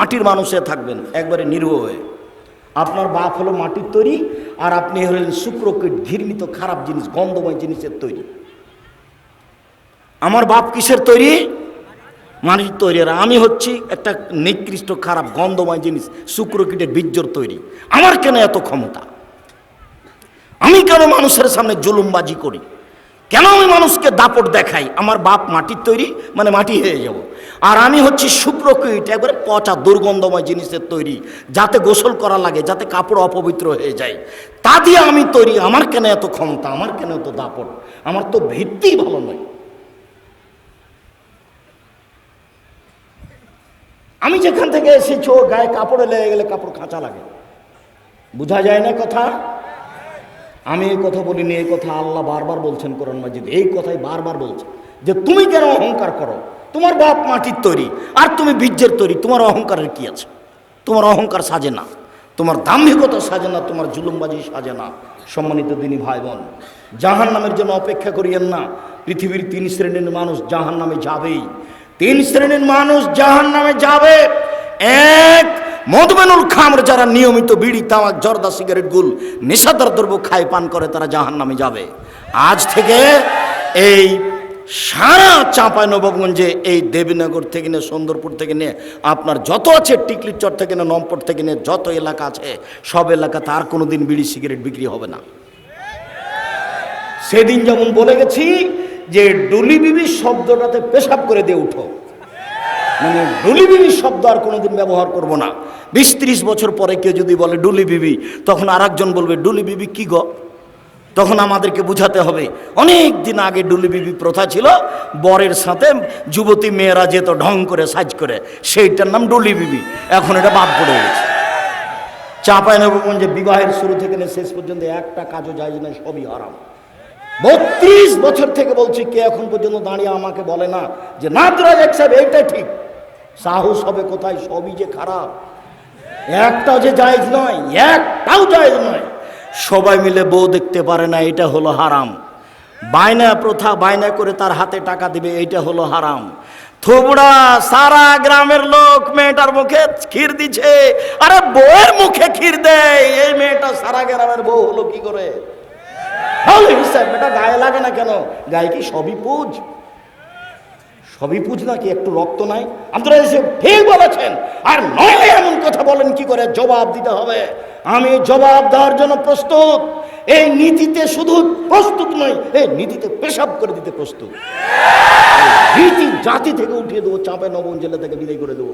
মাটির মানুষে থাকবেন একবারে নির্ভয় হয়ে। আপনার বাপ হলো মাটির তৈরি, আর আপনি হলেন শুক্রকীট, ঘৃণিত খারাপ জিনিস, গন্ধময় জিনিসের তৈরি। আমার বাপ কিসের তৈরি? মাটির তৈরি। আর আমি হচ্ছি একটা নিকৃষ্ট খারাপ গন্ধময় জিনিস, শুক্রকীটের বীর্যর তৈরি। আমার কেন এত ক্ষমতা? আমি কেন মানুষের সামনে জুলুমবাজি করি? কেন আমি মানুষকে দাপট দেখাই? আমার বাপ মাটির তৈরি, মানে মাটি হয়ে যাব। আর আমি হচ্ছি শুক্রকীট, একবারে পচা দুর্গন্ধময় জিনিসের তৈরি, যাতে গোসল করা লাগে, যাতে কাপড় অপবিত্র হয়ে যায়, তা দিয়ে আমি তৈরি। আমার কেন এত ক্ষমতা? আমার কেন এত দাপট? আমার তো ভিত্তি ভালো নয়। আমি যেখান থেকে এসেছি, ও গায়ে কাপড়ে লেগে গেলে কাপড় খাঁচা লাগে, বোঝা যায় না কথা? আমি এই কথা বলিনি, এই কথা আল্লাহ বারবার বলছেন কোরআন মাজিদ। এই কথাই বারবার বলছে যে তুমি কেন অহংকার করো? তোমার বাপ মাটির তৈরি, আর তুমি বীর্যের তৈরি। তোমার অহংকারের কি আছে? তোমার অহংকার সাজে না, তোমার দাম্ভিকতা সাজে না, তোমার জুলুমবাজি সাজে না। সম্মানিত দিনী ভাই বোন, জাহান নামের জন্য অপেক্ষা করিয়েন না। পৃথিবীর 3 শ্রেণীর মানুষ জাহান নামে যাবেই। 3 শ্রেণীর মানুষ জাহান নামে যাবে। এক, মদমেনুল খামর, যারা নিয়মিত বিড়ি, তামাক, জর্দা, সিগারেট, গুল, নেশাদার দ্রব্য খায়, পান করে, তারা জাহান নামে যাবে। আজ থেকে এই সারা চাঁপাইনবাবগঞ্জে, এই দেবীনগর থেকে নিয়ে, সুন্দরপুর থেকে নিয়ে, আপনার যত আছে, টিকলির চর থেকে নিয়ে, নম্পট থেকে নিয়ে, যত এলাকা আছে, সব এলাকাতে আর কোনো দিন বিড়ি সিগারেট বিক্রি হবে না। সেদিন যেমন বলে গেছি যে ডুলি বিবি শব্দটাতে পেশাব করে দিয়ে উঠো, মানে ডুলি বিবি শব্দ আর কোনোদিন ব্যবহার করব না। 20-30 বছর পরে কেউ যদি বলে ডুলি বিবি, তখন আর একজন বলবে ডুলি বিবি কি গো? তখন আমাদেরকে বুঝাতে হবে অনেক দিন আগে ডুলি বিবি প্রথা ছিল, বরের সাথে যুবতী মেয়েরা যেত ঢং করে, সাজ করে, সেইটার নাম ডুলি বিবি। এখন এটা বাদ পড়ে গেছে। চাঁপাইনবাবগঞ্জে বিবাহের শুরু থেকে শেষ পর্যন্ত একটা কাজও যায় না, সবই হারাম। 32 বছর থেকে বলছি, কে এখন পর্যন্ত দাঁড়িয়ে আমাকে বলে না যে নাদরাজ সাহেব এইটাই ঠিক? সাহস হবে কোথায়? সবই যে খারাপ, একটাও যে জায়েজ নয়, একটাও জায়েজ নয়। সবাই মিলে বউ দেখতে পারে না, এটা হলো হারাম। বায়না প্রথা, বায়না করে তার হাতে টাকা দিবে, এইটা হলো হারাম। থুবড়া, সারা গ্রামের লোক মেয়েটার মুখে ক্ষীর দিচ্ছে, আরে বউয়ের মুখে ক্ষীর দেয়, এই মেয়েটা সারা গ্রামের বউ হলো কি করে? এটা গায়ে লাগে না কেন? গায়ে কি সবই পুজ? সবই পুজ নাকি? একটু রক্ত নাই? আপনারা এসে ঠিক বলেছেন। আর নয় এমন কথা বলেন কি করে? জবাব দিতে হবে। আমি জবাব দেওয়ার জন্য প্রস্তুত। এই নীতিতে শুধু প্রস্তুত নয়, এই নীতিতে পেশাব করে দিতে প্রস্তুত। নীতি জাতি থেকে উঠিয়ে দেবো, চাঁপাইনবাবগঞ্জ জেলা থেকে বিদায় করে দেবো।